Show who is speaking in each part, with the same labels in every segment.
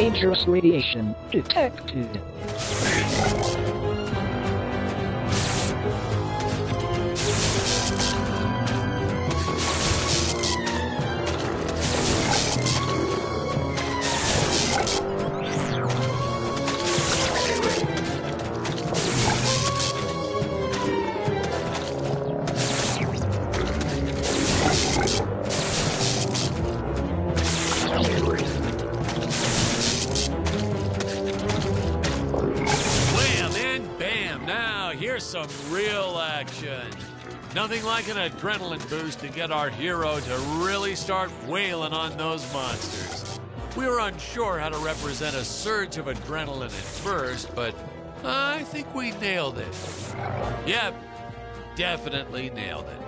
Speaker 1: Dangerous radiation detected.
Speaker 2: Here's some real action. Nothing like an adrenaline boost to get our hero to really start wailing on those monsters. We were unsure how to represent a surge of adrenaline at first, but I think we nailed it. Yep, definitely nailed it.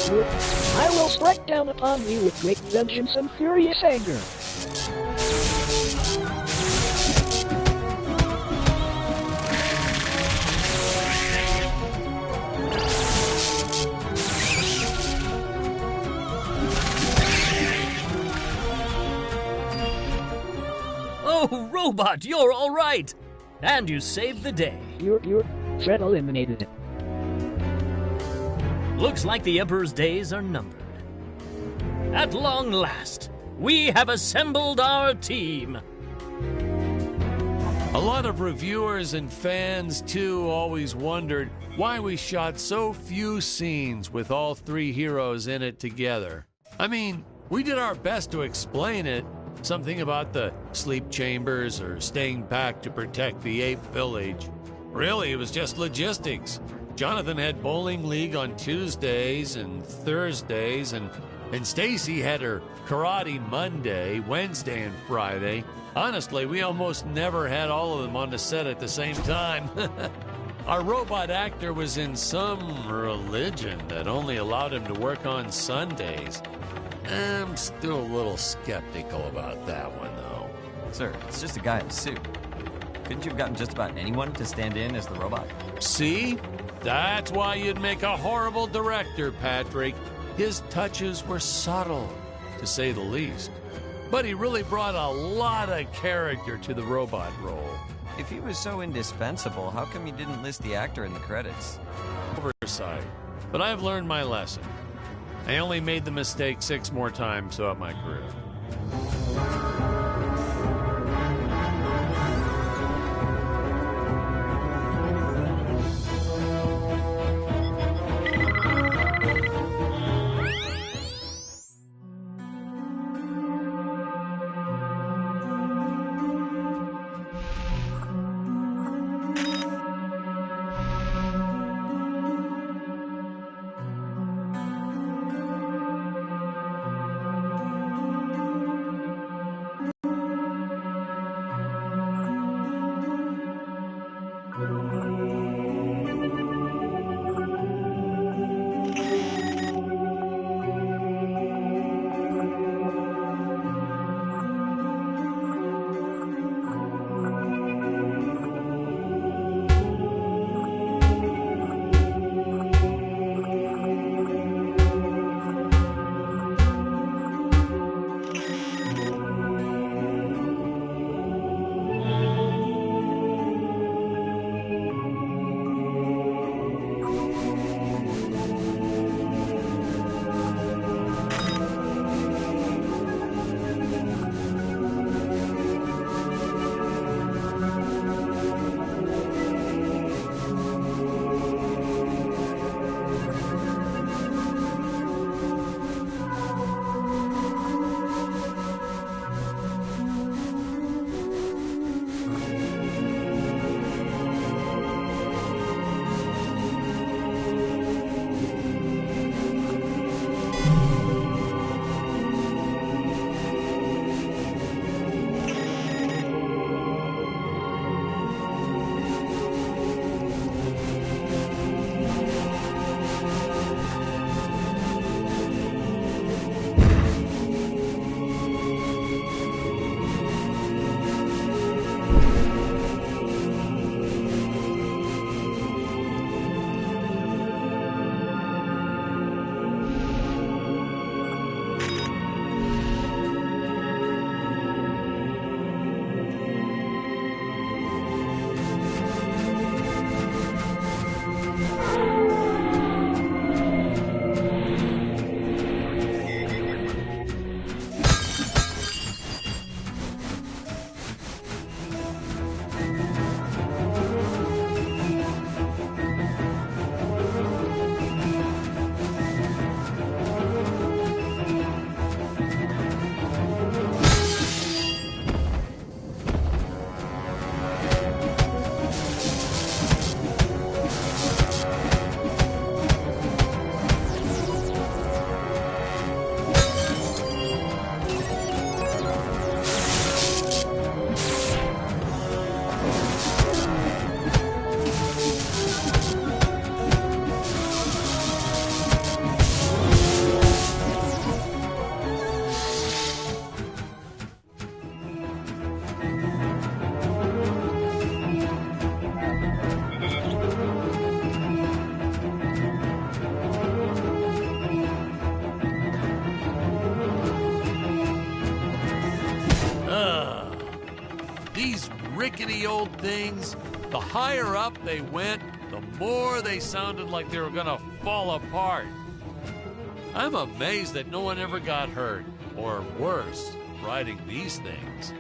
Speaker 1: I will strike down upon you with great vengeance and furious anger.
Speaker 3: Oh, Robot, you're all right! And you saved the day.
Speaker 1: You're threat eliminated.
Speaker 3: Looks like the Emperor's days are numbered. At long last, we have assembled our team.
Speaker 2: A lot of reviewers and fans, too, always wondered why we shot so few scenes with all three heroes in it together. I mean, we did our best to explain it. Something about the sleep chambers or staying back to protect the ape village. Really, it was just logistics. Jonathan had bowling league on Tuesdays and Thursdays, and Stacy had her karate Monday, Wednesday, and Friday. Honestly, we almost never had all of them on the set at the same time. Our robot actor was in some religion that only allowed him to work on Sundays. I'm still a little skeptical about that one, though.
Speaker 4: Sir, it's just a guy in a suit. Couldn't you have gotten just about anyone to stand in as the robot?
Speaker 2: See? That's why you'd make a horrible director, Patrick. His touches were subtle, to say the least. But he really brought a lot of character to the robot role.
Speaker 4: If he was so indispensable, how come you didn't list the actor in the credits?
Speaker 2: Oversight. But I've learned my lesson. I only made the mistake 6 more times throughout my career. rickety old things, the higher up they went, the more they sounded like they were gonna fall apart. I'm amazed that no one ever got hurt, or worse, riding these things.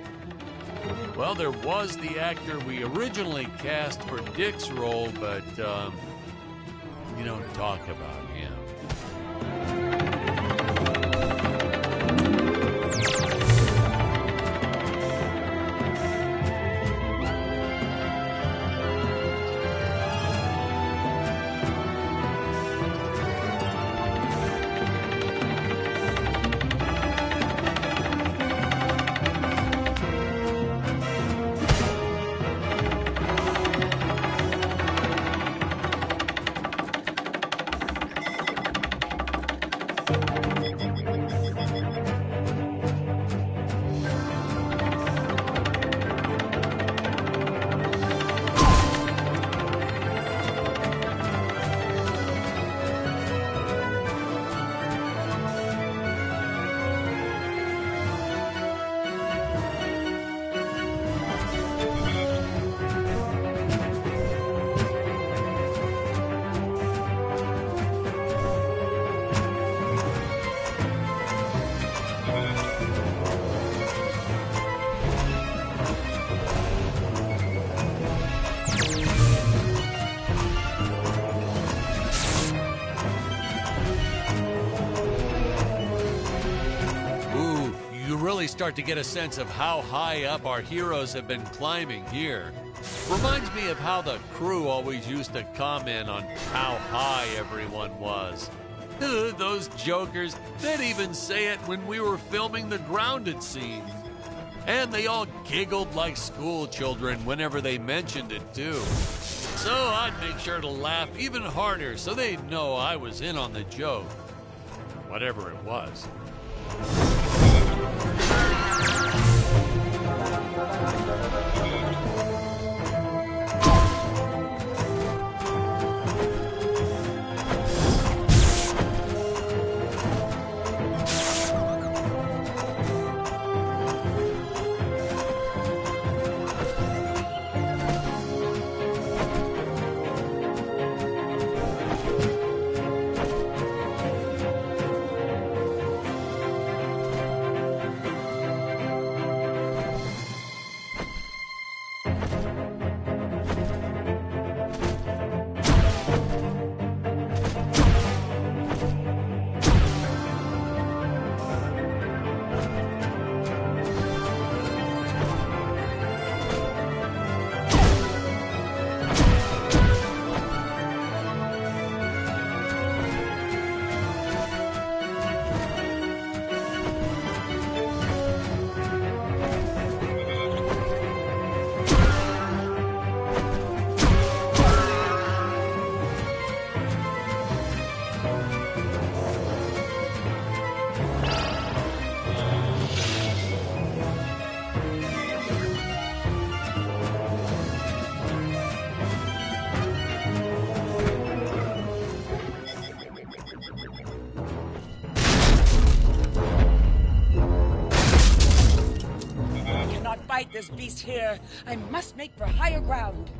Speaker 2: Well, there was the actor we originally cast for Dick's role, but we don't talk about him. Start to get a sense of how high up our heroes have been climbing here. Reminds me of how the crew always used to comment on how high everyone was. Those jokers, they'd even say it when we were filming the grounded scene. And they all giggled like school children whenever they mentioned it too. So I'd make sure to laugh even harder so they'd know I was in on the joke. Whatever it was.
Speaker 5: Fight this beast here. I must make for higher ground.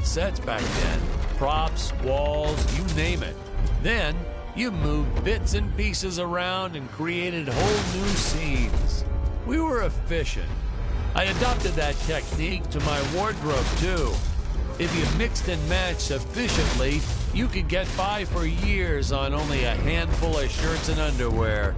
Speaker 2: Sets back then. Props, walls, you name it. Then, you moved bits and pieces around and created whole new scenes. We were efficient. I adopted that technique to my wardrobe too. If you mixed and matched sufficiently, You could get by for years on only a handful of shirts and underwear.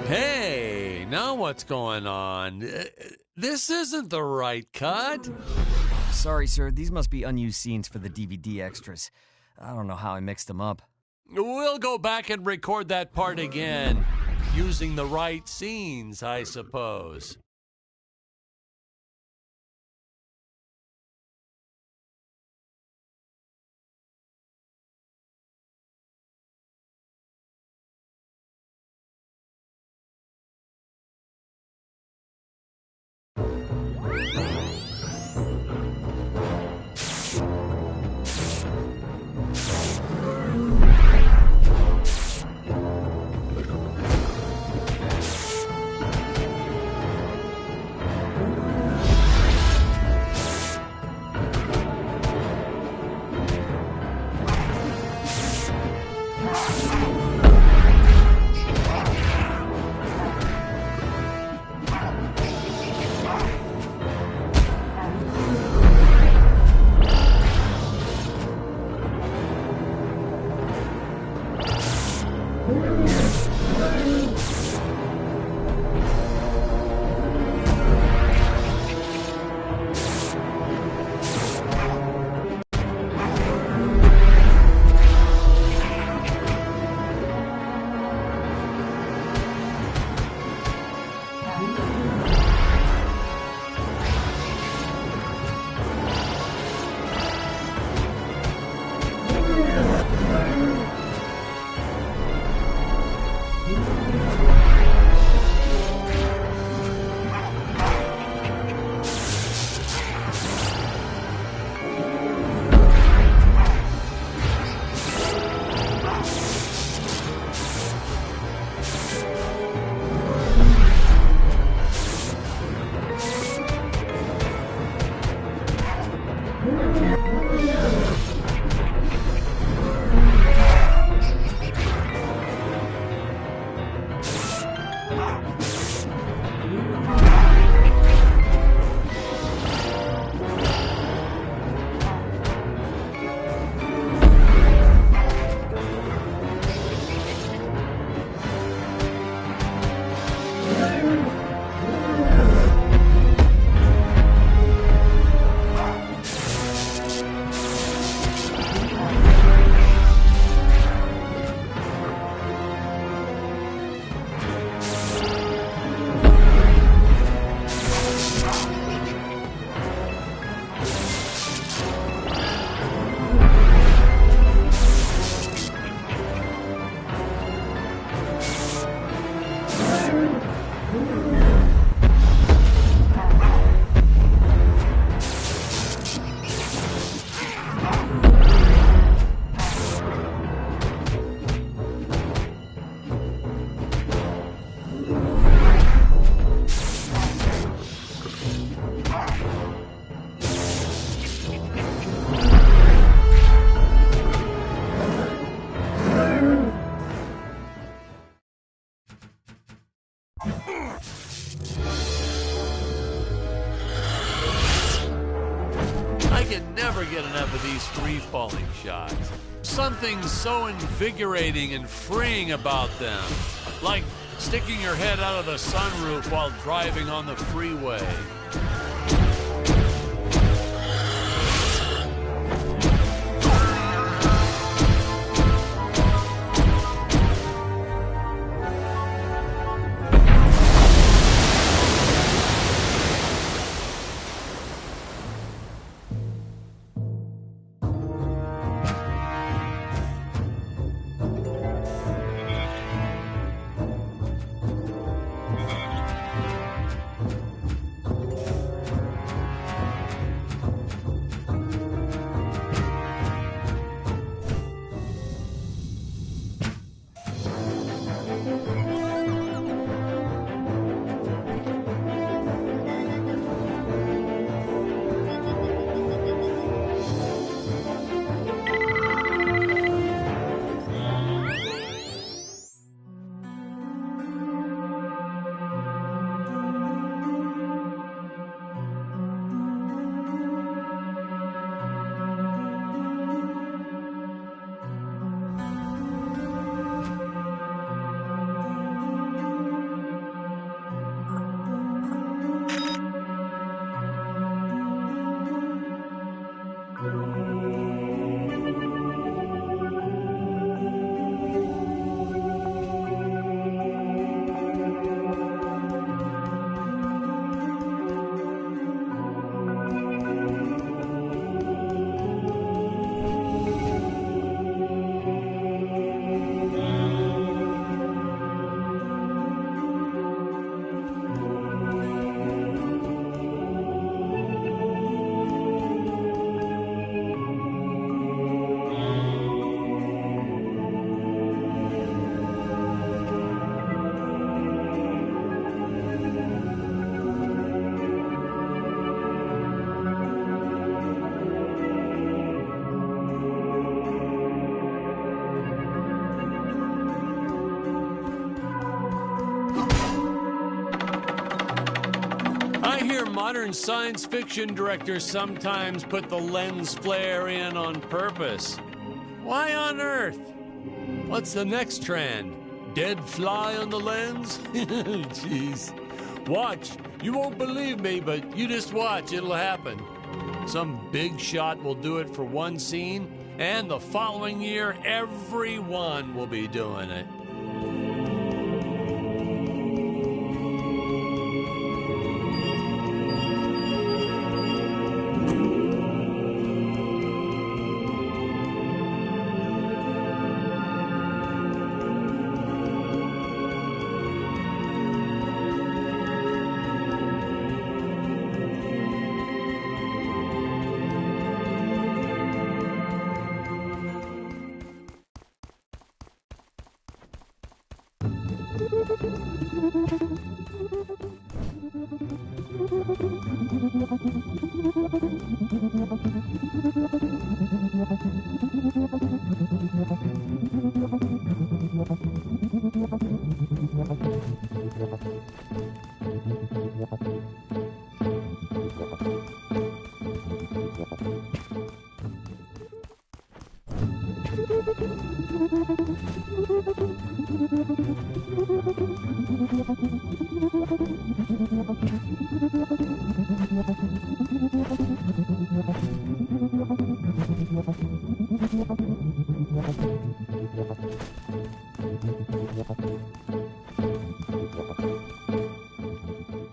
Speaker 2: Hey, now what's going on? This isn't the right cut.
Speaker 4: Sorry, sir. These must be unused scenes for the DVD extras. I don't know how I mixed them up.
Speaker 2: We'll go back and record that part again, using the right scenes, I suppose. I can never get enough of these free-falling shots. Something so invigorating and freeing about them. Like sticking your head out of the sunroof while driving on the freeway. hear modern science fiction directors sometimes put the lens flare in on purpose. Why on earth? What's the next trend? Dead fly on the lens? Jeez. Watch. You won't believe me, but you just watch. It'll happen. Some big shot will do it for one scene, and the following year, everyone will be doing it.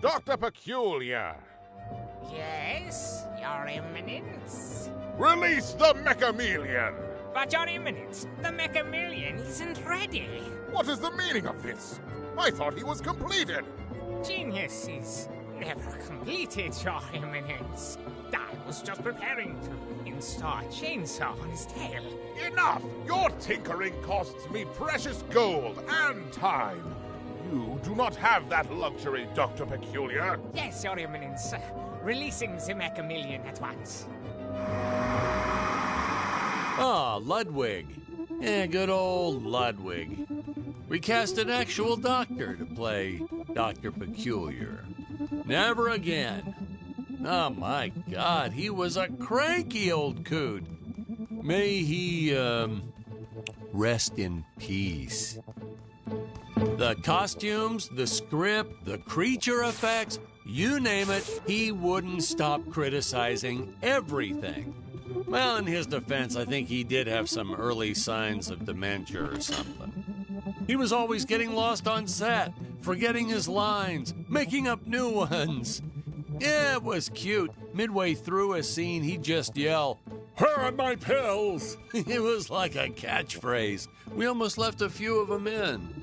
Speaker 6: Dr. Peculiar!
Speaker 7: Yes, Your Eminence?
Speaker 6: Release the Mechameleon!
Speaker 7: But Your Eminence, the Mechameleon isn't ready.
Speaker 6: What is the meaning of this? I thought he was completed!
Speaker 7: Genius is never completed, Your Eminence. I was just preparing to install a chainsaw on his tail.
Speaker 6: Enough! Your tinkering costs me precious gold and time. You do not have that luxury, Dr. Peculiar.
Speaker 7: Yes, Your Eminence. Releasing the Mechameleon at once.
Speaker 2: Ah, Ludwig. Yeah, good old Ludwig. We cast an actual doctor to play Dr. Peculiar. Never again. Oh my God, he was a cranky old coot. May he, rest in peace. The costumes, the script, the creature effects, you name it, he wouldn't stop criticizing everything. Well, in his defense, I think he did have some early signs of dementia or something. He was always getting lost on set, forgetting his lines, making up new ones. Yeah, it was cute. Midway through a scene, he'd just yell, "Where are my pills?" It was like a catchphrase. We almost left a few of them in.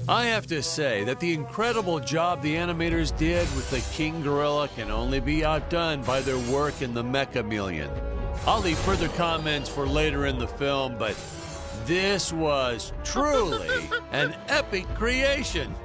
Speaker 2: I have to say that the incredible job the animators did with the King Gorilla can only be outdone by their work in the Mechameleon. I'll leave further comments for later in the film, but this was truly an epic creation.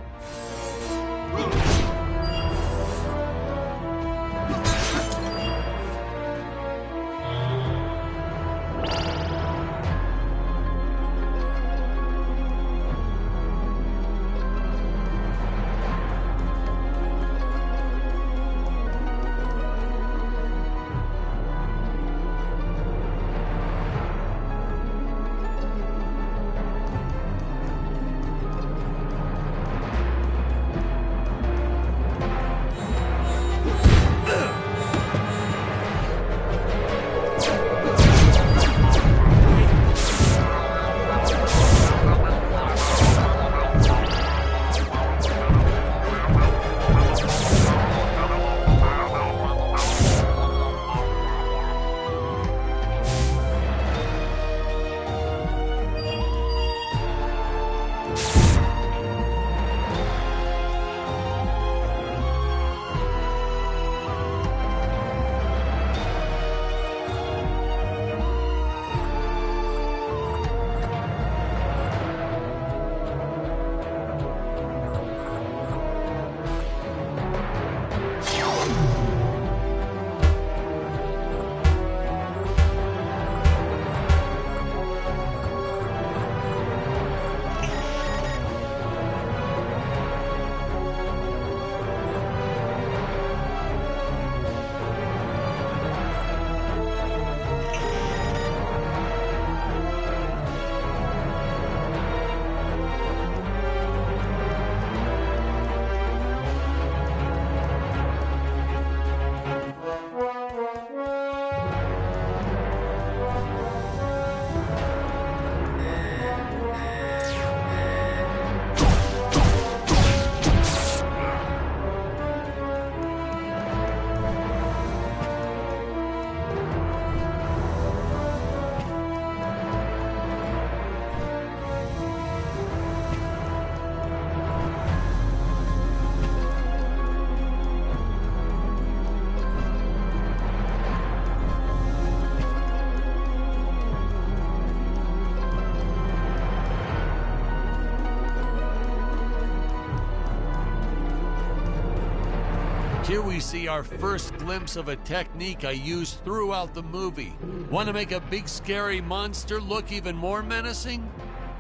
Speaker 2: Here we see our first glimpse of a technique I used throughout the movie. Want to make a big scary monster look even more menacing?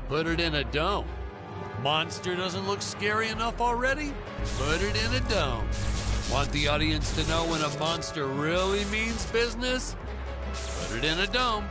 Speaker 2: Put it in a dome. Monster doesn't look scary enough already? Put it in a dome. Want the audience to know when a monster really means business? Put it in a dome.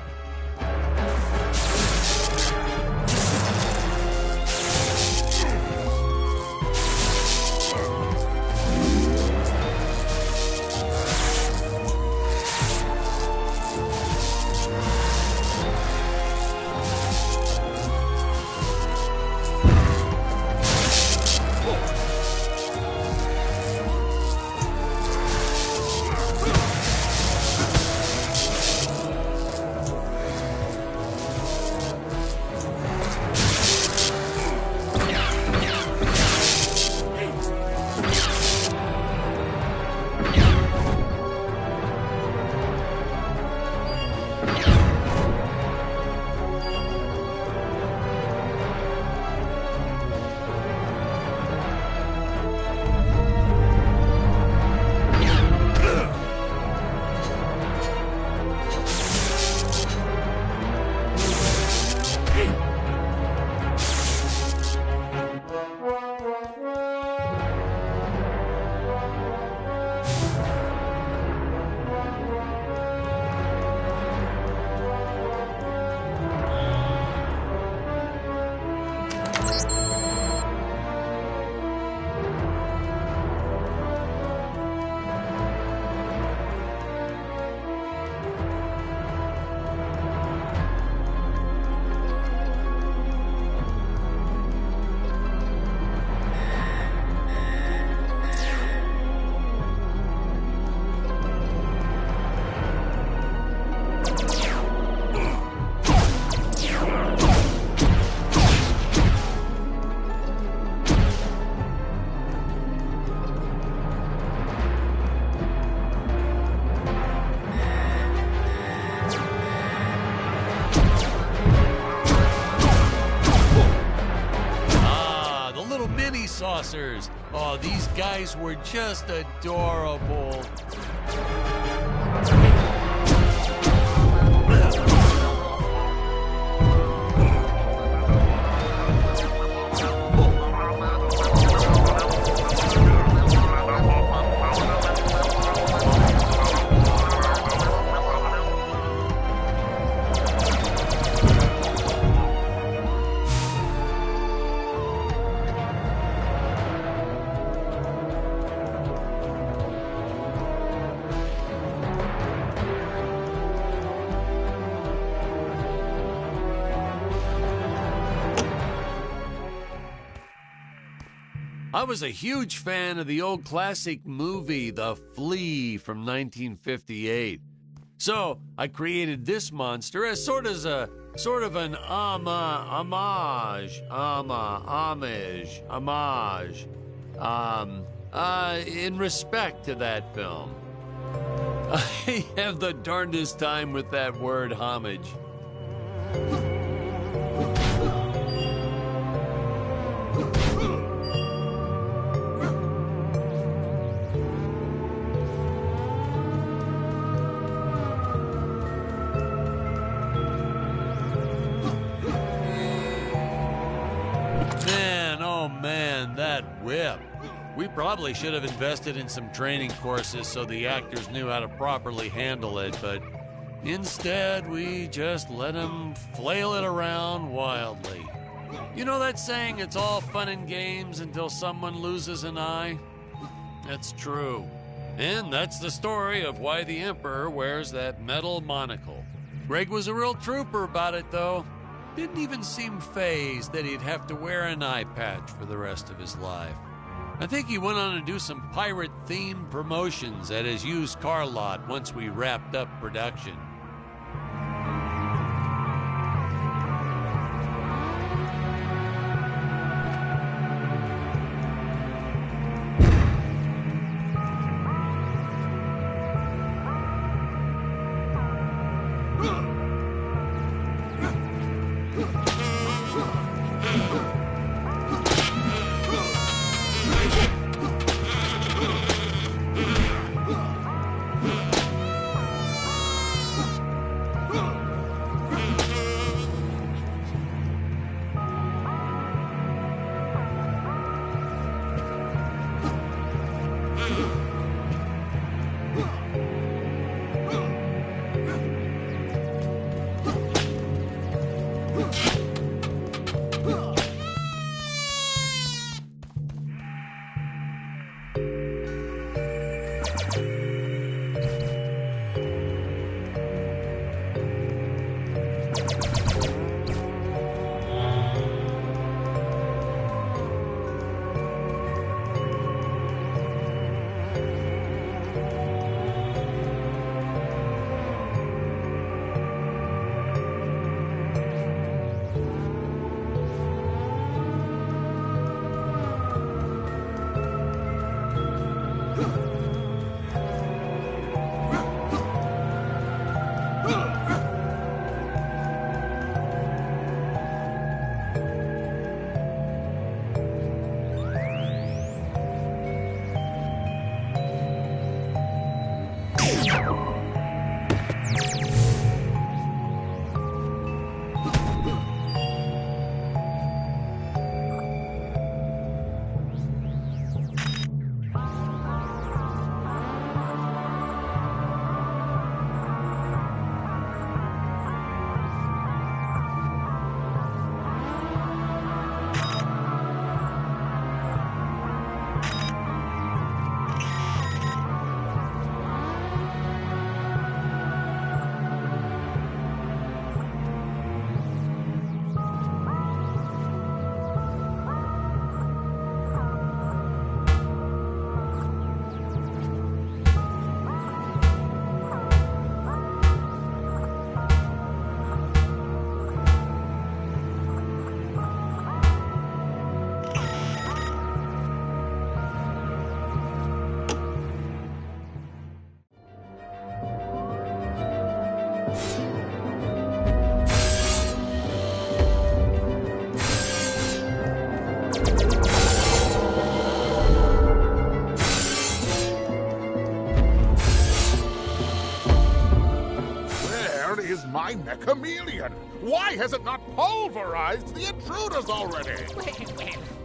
Speaker 2: Saucers. Oh, these guys were just adorable. I was a huge fan of the old classic movie, The Flea from 1958. So I created this monster as sort of an homage, in respect to that film. I have the darndest time with that word, homage. Man, that whip. We probably should have invested in some training courses so the actors knew how to properly handle it, but instead we just let them flail it around wildly. You know that saying, it's all fun and games until someone loses an eye? That's true. And that's the story of why the Emperor wears that metal monocle. Greg was a real trooper about it, though. Didn't even seem fazed that he'd have to wear an eye patch for the rest of his life. I think he went on to do some pirate-themed promotions at his used car lot once we wrapped up production.
Speaker 6: my mech-chameleon? Why has it not pulverized the intruders already?
Speaker 7: Well,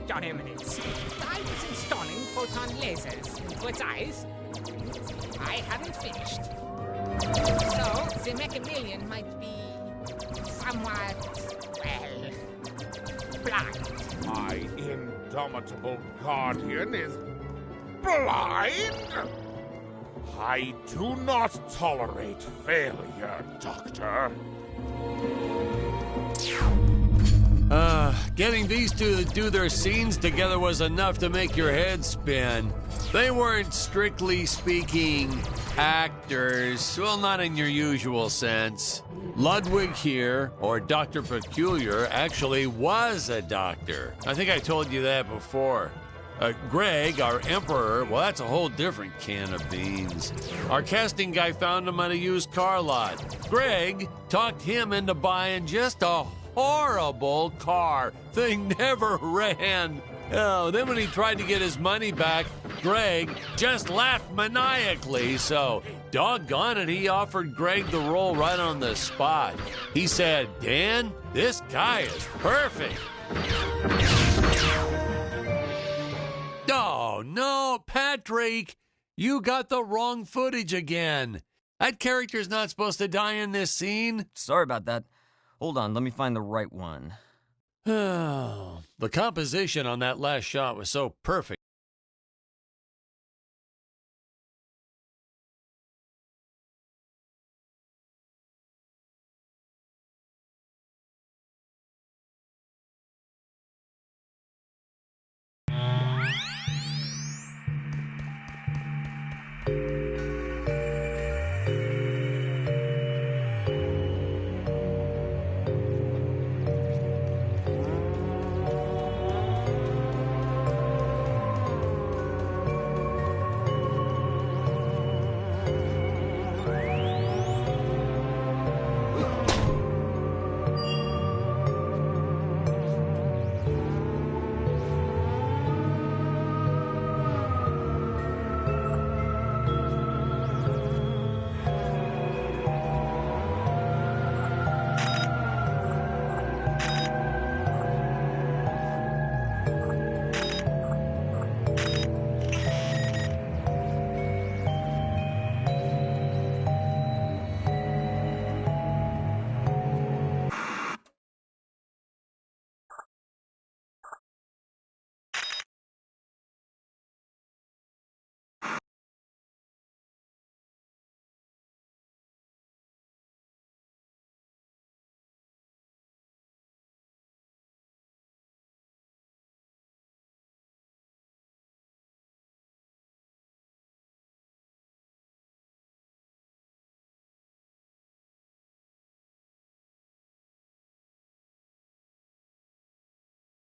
Speaker 7: Your Eminence, I was installing photon lasers into its eyes. I haven't finished. So, the mech-chameleon might be somewhat, well, blind.
Speaker 6: My indomitable guardian is blind? I do not tolerate failure, Doctor.
Speaker 2: Getting these two to do their scenes together was enough to make your head spin. They weren't, strictly speaking, actors. Well, not in your usual sense. Ludwig here, or Dr. Peculiar, actually was a doctor. I think I told you that before. Greg, our emperor, well, that's a whole different can of beans. Our casting guy found him at a used car lot. Greg talked him into buying just a horrible car. Thing never ran. Oh, then when he tried to get his money back, Greg just laughed maniacally. So, doggone it, he offered Greg the role right on the spot. He said, "Dan, this guy is perfect." Oh, no, Patrick, you got the wrong footage again. That character's not supposed to die in this scene.
Speaker 4: Sorry about that. Hold on, let me find the right one.
Speaker 2: The composition on that last shot was so perfect.